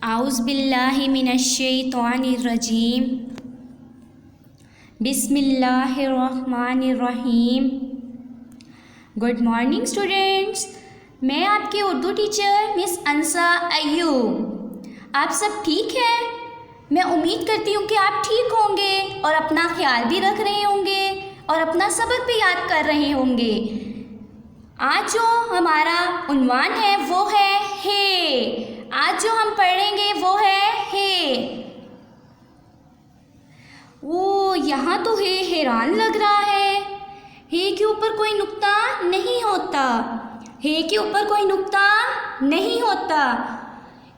आउज़ बिल्लाहि मिनश्शैतानिर्रजीम बिस्मिल्लाहिर्रहमानिर्रहीम। Good morning students, मैं आपकी उर्दू टीचर मिस अंसा अय्यूब। आप सब ठीक हैं? मैं उम्मीद करती हूँ कि आप ठीक होंगे और अपना ख्याल भी रख रहे होंगे और अपना सबक भी याद कर रहे होंगे। आज जो हमारा उन्वान है वो है हे। आज जो हम पढ़ेंगे वो है हे। ओ, यहाँ तो हे हैरान लग रहा है। हे के ऊपर कोई नुक्ता नहीं होता। हे के ऊपर कोई नुक्ता नहीं होता।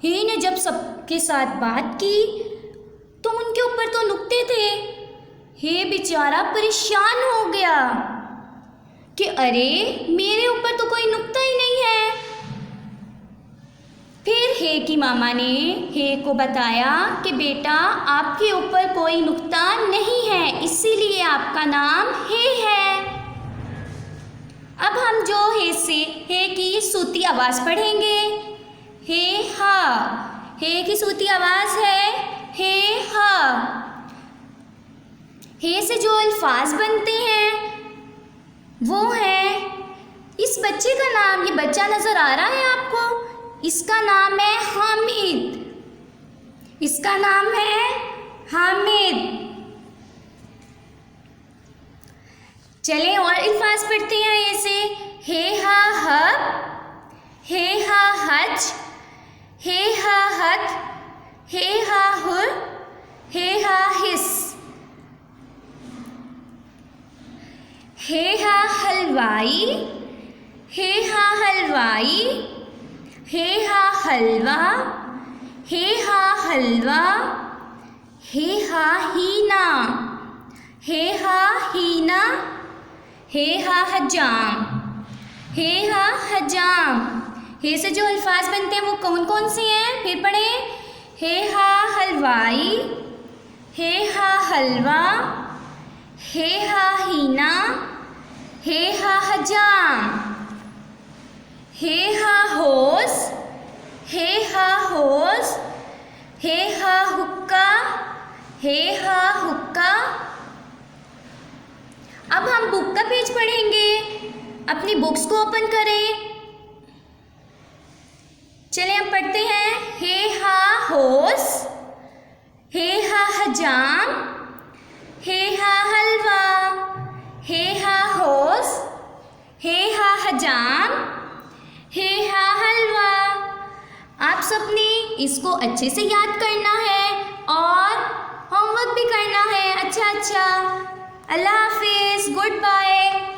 हे ने जब सबके साथ बात की तो उनके ऊपर तो नुक्ते थे। हे बेचारा परेशान हो गया कि अरे मेरे ऊपर तो कोई नुक्ता ही नहीं है। फिर हे की मामा ने हे को बताया कि बेटा आपके ऊपर कोई नुक्ता नहीं है, इसीलिए आपका नाम हे है। अब हम जो हे से हे की सूती आवाज़ पढ़ेंगे। हे हा। हे की सूती आवाज़ है हे हा। हे से जो अल्फाज बनते हैं वो है, इस बच्चे का नाम, ये बच्चा नज़र आ रहा है आपको, इसका नाम है हामिद। इसका नाम है हामिद। चलें और अल्फाज पढ़ते हैं ऐसे। हे हा हब, हे हा हज, हे हा हद, हे हा हुर, हे हा हिस। हे हा हलवाई, हे हा हलवाई, हे हा हलवा, हे हा हलवा, हे हा हीना, हे हा हीना, हे हा हजाम, हे हा हजाम। हे से जो अल्फाज बनते हैं वो कौन कौन से हैं? फिर पढ़ें। हे हा हलवाई, हे हा हलवा, हे हा हीना, हे हा हजाम। हे हा होस, हे हा होस, हे हा हुक्का, हे हा हुक्का। अब हम बुक का पेज पढ़ेंगे। अपनी बुक्स को ओपन करें। चलिए हम पढ़ते हैं। हे हा होस, हे हा हजाम, हे हा हलवा, हे हा होस, हे हा हजाम, हे हा हलवा। आप सबने इसको अच्छे से याद करना है और होमवर्क भी करना है। अच्छा। अल्लाह हाफिज़, गुड बाय।